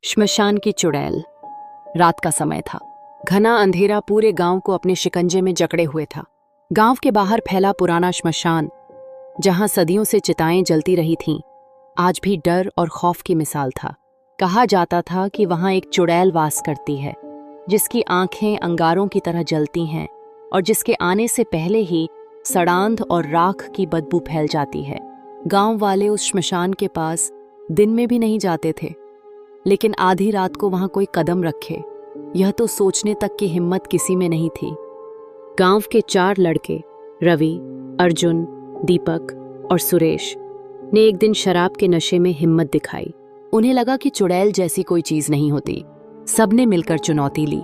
श्मशान की चुड़ैल। रात का समय था। घना अंधेरा पूरे गांव को अपने शिकंजे में जकड़े हुए था। गांव के बाहर फैला पुराना श्मशान, जहां सदियों से चिताएं जलती रही थीं, आज भी डर और खौफ की मिसाल था। कहा जाता था कि वहां एक चुड़ैल वास करती है, जिसकी आंखें अंगारों की तरह जलती हैं और जिसके आने से पहले ही सड़ांध और राख की बदबू फैल जाती है। गांव वाले उस श्मशान के पास दिन में भी नहीं जाते थे, लेकिन आधी रात को वहां कोई कदम रखे, यह तो सोचने तक की हिम्मत किसी में नहीं थी। गांव के 4 लड़के रवि, अर्जुन, दीपक और सुरेश ने एक दिन शराब के नशे में हिम्मत दिखाई। उन्हें लगा कि चुड़ैल जैसी कोई चीज नहीं होती। सबने मिलकर चुनौती ली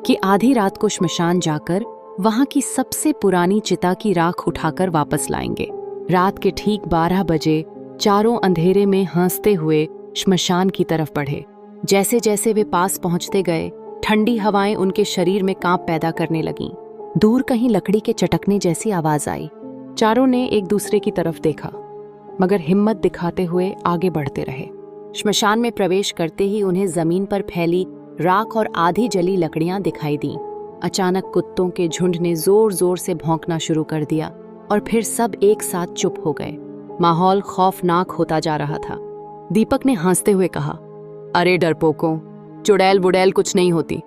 कि आधी रात को श्मशान जाकर वहां की सबसे पुरानी चिता की राख उठाकर वापस लाएंगे। रात के ठीक 12 बजे चारों अंधेरे में हंसते हुए श्मशान की तरफ बढ़े। जैसे जैसे वे पास पहुंचते गए, ठंडी हवाएं उनके शरीर में कांप पैदा करने लगीं। दूर कहीं लकड़ी के चटकने जैसी आवाज आई। चारों ने एक दूसरे की तरफ देखा, मगर हिम्मत दिखाते हुए आगे बढ़ते रहे। श्मशान में प्रवेश करते ही उन्हें जमीन पर फैली राख और आधी जली लकड़ियां दिखाई दीं। अचानक कुत्तों के झुंड ने जोर जोर से भौंकना शुरू कर दिया और फिर सब एक साथ चुप हो गए। माहौल खौफनाक होता जा रहा था। दीपक ने हंसते हुए कहा, अरे डरपोकों, चुड़ैल बुड़ैल कुछ नहीं होती।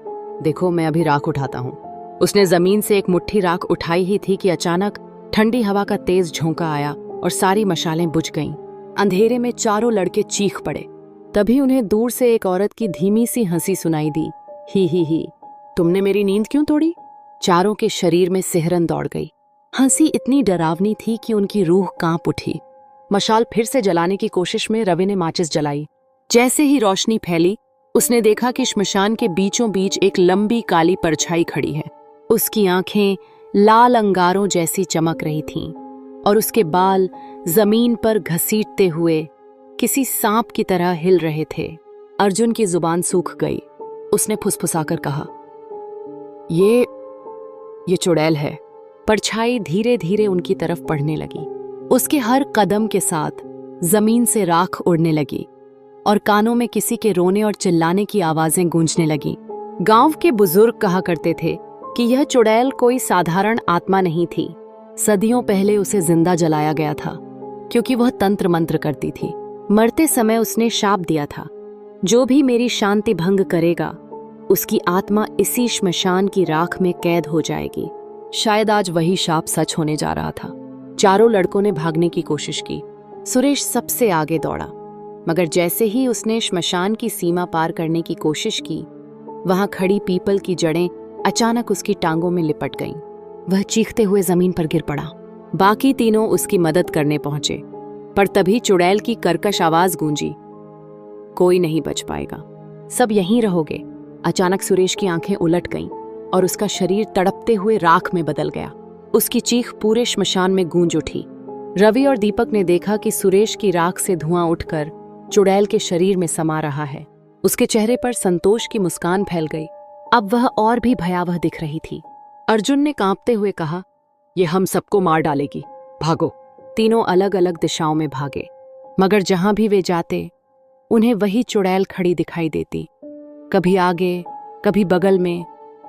देखो, मैं अभी राख उठाता हूँ। उसने जमीन से एक मुट्ठी राख उठाई ही थी कि अचानक ठंडी हवा का तेज झोंका आया और सारी मशालें बुझ गईं। अंधेरे में चारों लड़के चीख पड़े। तभी उन्हें दूर से एक औरत की धीमी सी हंसी सुनाई दी। ही, तुमने मेरी नींद क्यों तोड़ी? चारों के शरीर में सिहरन दौड़ गई। हंसी इतनी डरावनी थी कि उनकी रूह कांप उठी। मशाल फिर से जलाने की कोशिश में रवि ने माचिस जलाई। जैसे ही रोशनी फैली, उसने देखा कि श्मशान के बीचों बीच एक लंबी काली परछाई खड़ी है। उसकी आंखें लाल अंगारों जैसी चमक रही थीं और उसके बाल जमीन पर घसीटते हुए किसी सांप की तरह हिल रहे थे। अर्जुन की जुबान सूख गई। उसने फुसफुसाकर कहा, ये चुड़ैल है। परछाई धीरे धीरे उनकी तरफ बढ़ने लगी। उसके हर कदम के साथ जमीन से राख उड़ने लगी और कानों में किसी के रोने और चिल्लाने की आवाजें गूंजने लगीं। गांव के बुजुर्ग कहा करते थे कि यह चुड़ैल कोई साधारण आत्मा नहीं थी। सदियों पहले उसे जिंदा जलाया गया था, क्योंकि वह तंत्र मंत्र करती थी। मरते समय उसने शाप दिया था, जो भी मेरी शांति भंग करेगा, उसकी आत्मा इसी श्मशान की राख में कैद हो जाएगी। शायद आज वही शाप सच होने जा रहा था। चारों लड़कों ने भागने की कोशिश की। सुरेश सबसे आगे दौड़ा, मगर जैसे ही उसने श्मशान की सीमा पार करने की कोशिश की, वहां खड़ी पीपल की जड़ें अचानक उसकी टांगों में लिपट गईं। वह चीखते हुए जमीन पर गिर पड़ा। बाकी तीनों उसकी मदद करने पहुंचे, पर तभी चुड़ैल की कर्कश आवाज गूंजी, कोई नहीं बच पाएगा, सब यहीं रहोगे। अचानक सुरेश की आंखें उलट गईं और उसका शरीर तड़पते हुए राख में बदल गया। उसकी चीख पूरे श्मशान में गूंज उठी। रवि और दीपक ने देखा कि सुरेश की राख से धुआं उठकर चुड़ैल के शरीर में समा रहा है। उसके चेहरे पर संतोष की मुस्कान फैल गई। अब वह और भी भयावह दिख रही थी। अर्जुन ने कांपते हुए कहा, ये हम सबको मार डालेगी, भागो। तीनों अलग अलग दिशाओं में भागे, मगर जहां भी वे जाते, उन्हें वही चुड़ैल खड़ी दिखाई देती। कभी आगे, कभी बगल में,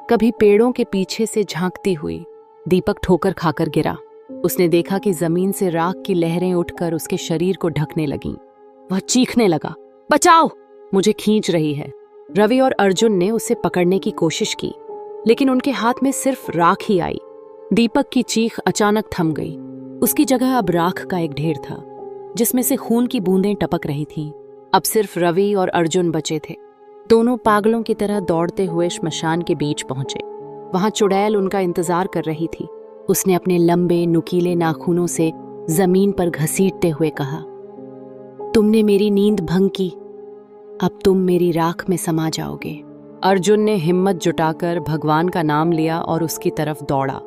कभी पेड़ों के पीछे से झांकती हुई। दीपक ठोकर खाकर गिरा। उसने देखा कि जमीन से राख की लहरें उठकर उसके शरीर को ढकने लगीं। वह चीखने लगा, बचाओ, मुझे खींच रही है। रवि और अर्जुन ने उसे पकड़ने की कोशिश की, लेकिन उनके हाथ में सिर्फ राख ही आई। दीपक की चीख अचानक थम गई। उसकी जगह अब राख का एक ढेर था, जिसमें से खून की बूंदें टपक रही थीं। अब सिर्फ रवि और अर्जुन बचे थे। दोनों पागलों की तरह दौड़ते हुए श्मशान के बीच पहुंचे। वहां चुड़ैल उनका इंतजार कर रही थी। उसने अपने लंबे नुकीले नाखूनों से जमीन पर घसीटते हुए कहा, तुमने मेरी नींद भंग की, अब तुम मेरी राख में समा जाओगे। अर्जुन ने हिम्मत जुटाकर भगवान का नाम लिया और उसकी तरफ दौड़ा,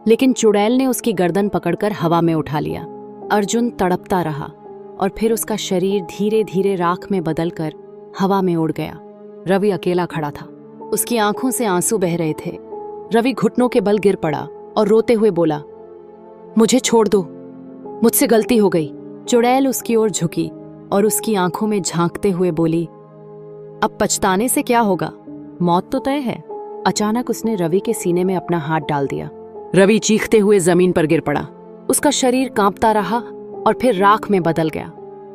लेकिन चुड़ैल ने उसकी गर्दन पकड़कर हवा में उठा लिया। अर्जुन तड़पता रहा और फिर उसका शरीर धीरे धीरे राख में बदलकर हवा में उड़ गया। रवि अकेला खड़ा था। उसकी आंखों से आंसू बह रहे थे। रवि घुटनों के बल गिर पड़ा और रोते हुए बोला, मुझे छोड़ दो, मुझसे गलती हो गई। चुड़ैल उसकी ओर झुकी और उसकी आंखों में झांकते हुए बोली, अब पछताने से क्या होगा, मौत तो तय है। अचानक उसने रवि के सीने में अपना हाथ डाल दिया। रवि चीखते हुए जमीन पर गिर पड़ा। उसका शरीर कांपता रहा और फिर राख में बदल गया।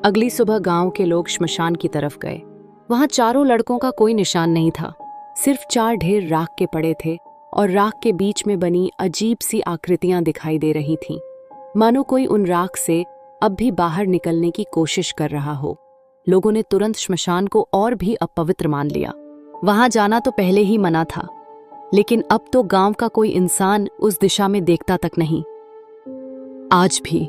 अगली सुबह गांव के लोग श्मशान की तरफ गए। वहां चारों लड़कों का कोई निशान नहीं था, सिर्फ 4 ढेर राख के पड़े थे और राख के बीच में बनी अजीब सी आकृतियां दिखाई दे रही थीं, मानो कोई उन राख से अब भी बाहर निकलने की कोशिश कर रहा हो। लोगों ने तुरंत श्मशान को और भी अपवित्र मान लिया। वहां जाना तो पहले ही मना था, लेकिन अब तो गांव का कोई इंसान उस दिशा में देखता तक नहीं। आज भी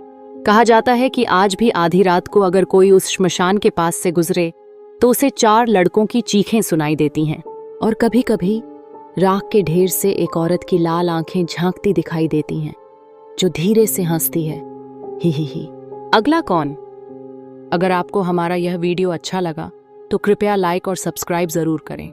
कहा जाता है कि आज भी आधी रात को अगर कोई उस श्मशान के पास से गुजरे तो उसे 4 लड़कों की चीखें सुनाई देती हैं, और कभी कभी राख के ढेर से एक औरत की लाल आंखें झांकती दिखाई देती हैं, जो धीरे से हंसती है, ही। अगला कौन? अगर आपको हमारा यह वीडियो अच्छा लगा तो कृपया लाइक और सब्सक्राइब जरूर करें।